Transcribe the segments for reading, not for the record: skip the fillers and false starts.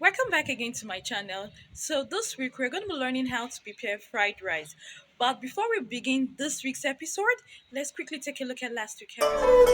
Welcome back again to my channel. So this week we're going to be learning how to prepare fried rice. But before we begin this week's episode, let's quickly take a look at last week's episode.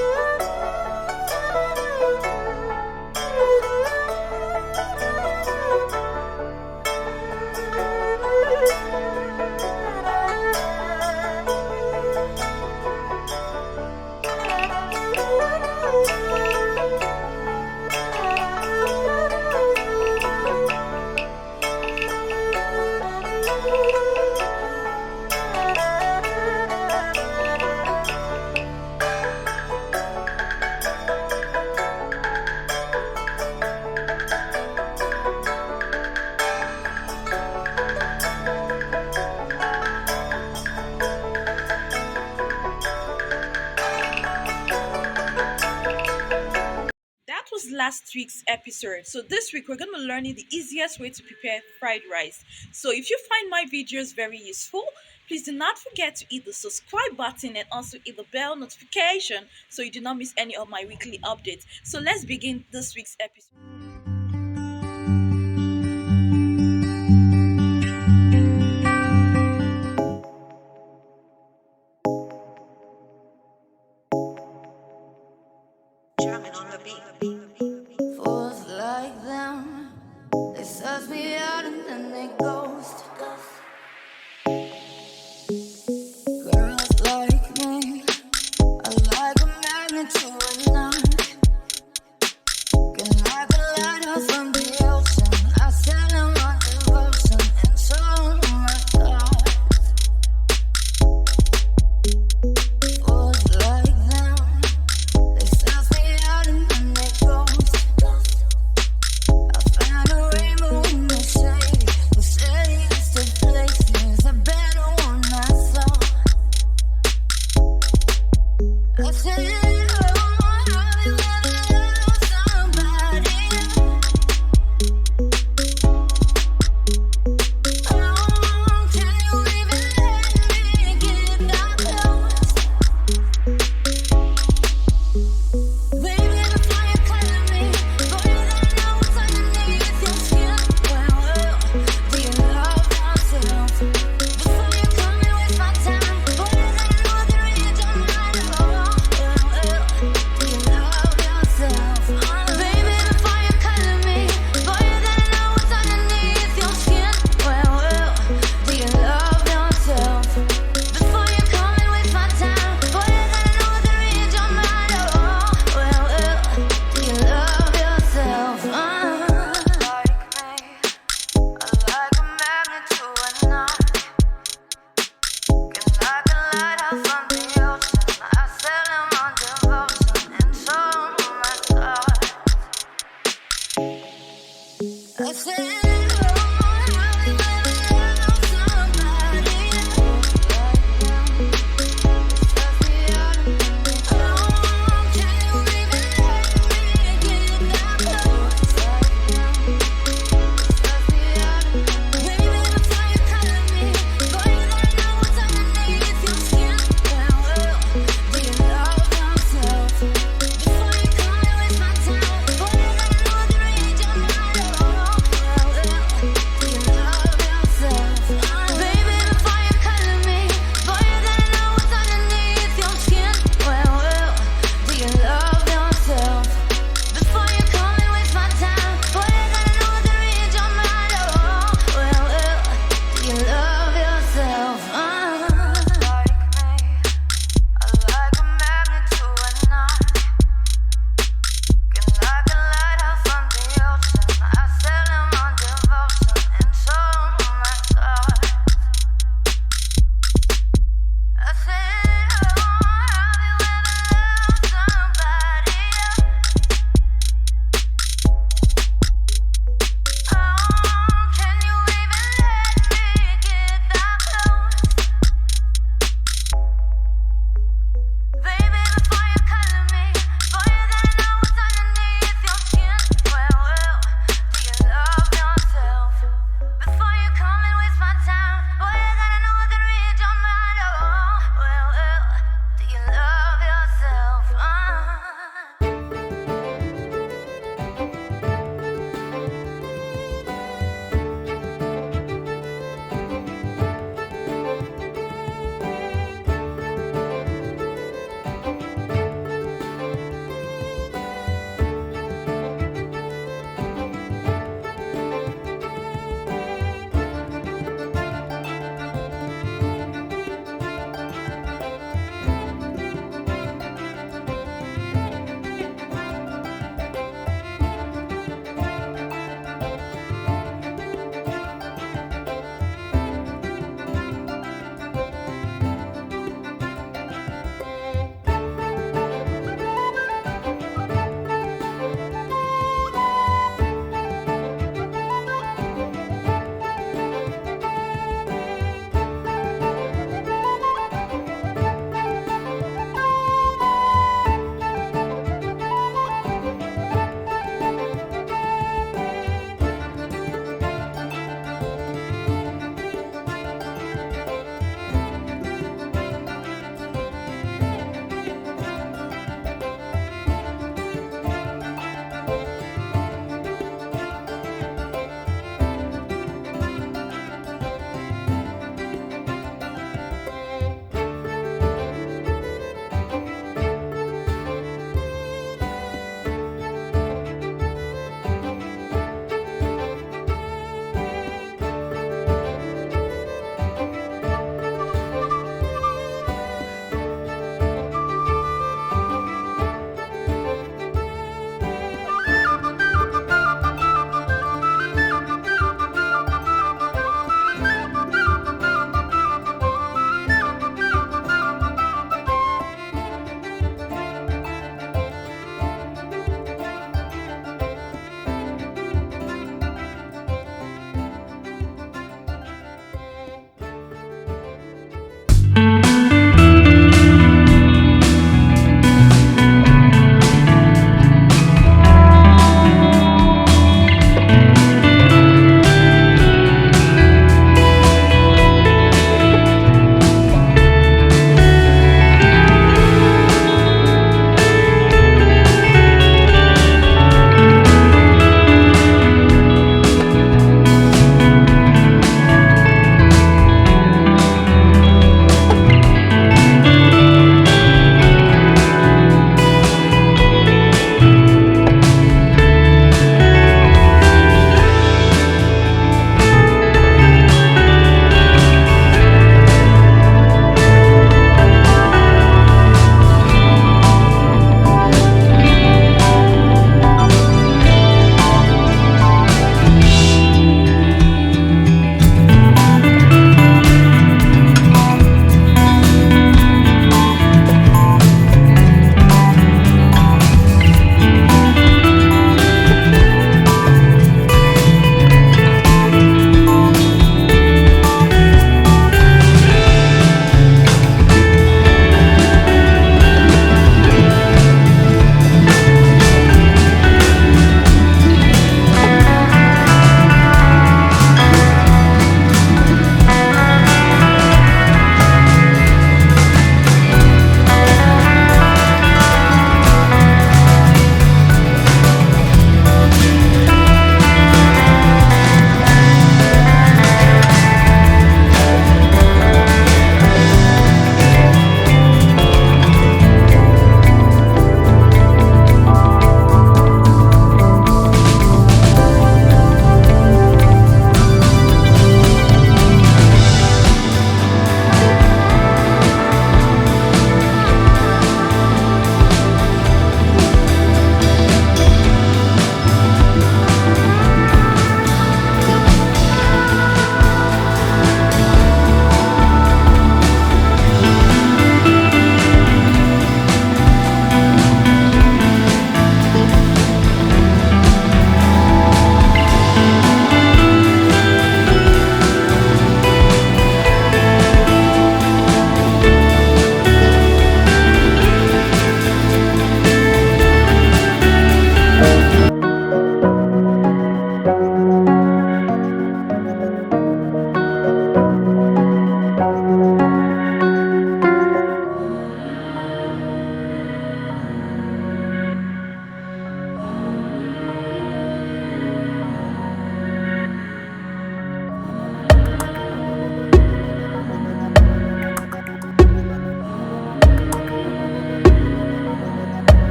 That was last week's episode. So this week we're going to be learning the easiest way to prepare fried rice. So if you find my videos very useful, please do not forget to hit the subscribe button and also hit the bell notification so you do not miss any of my weekly updates. So let's begin this week's episode. Jamming on the beat. Fools like them, they suss me out and then they ghost. Girls like me, I like a magnet to a knot. Can like a lighthouse from the ocean. I sell them on devotion and so my thoughts. Fools like them, they suss me out and then they ghost. I found a rainbow in the shade. The shadiest of places, a better one I saw. I said, oh, how you gonna love somebody? Oh, can you even let me get that close? Baby, before you color me, boy, you gotta know what's underneath your skin. Well, do you love yourself? Before you come and waste my time, boy, you gotta know the read your mind. Do you love yourself? Baby, before you color me, boy, you gotta know what's underneath your skin. Well, do you love yourself? Before you come and waste my time, boy, you gotta know the read your mind. Do you love yourself? Like me, I like a magnet to a knot. Can like a lighthouse from the ocean. I sell them on devotion and so my thoughts. I said, oh, how you gonna love somebody like them? Suss me out and then they oh, can you even let me get that close? Like them, suss me out and then they baby, before you color me, boy, you gotta know what's underneath your skin. Do you love yourself? Before you come and waste my time, boy, you gotta know the read your mind.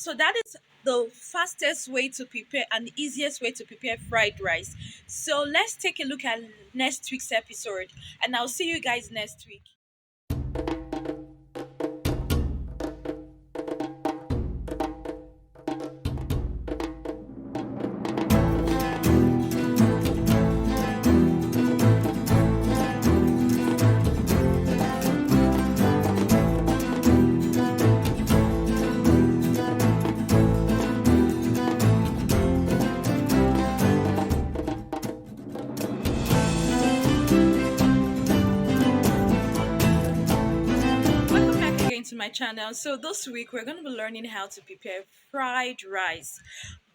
So that is the fastest way to prepare and the easiest way to prepare fried rice. So let's take a look at next week's episode, and I'll see you guys next week. Welcome back again to my channel. So this week we're going to be learning how to prepare fried rice.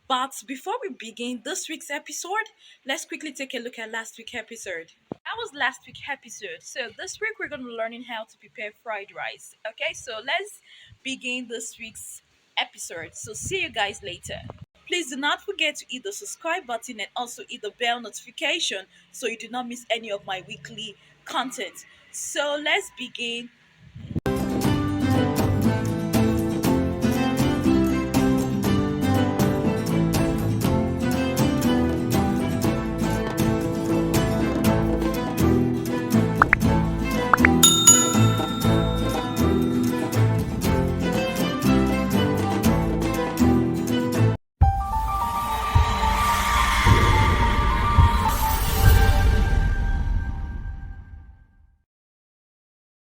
But before we begin this week's episode, let's quickly take a look at last week's episode. That was last week's episode. So this week we're going to be learning how to prepare fried rice. Okay, so let's begin this week's episode. So see you guys later. Please do not forget to hit the subscribe button and also hit the bell notification so you do not miss any of my weekly content. So let's begin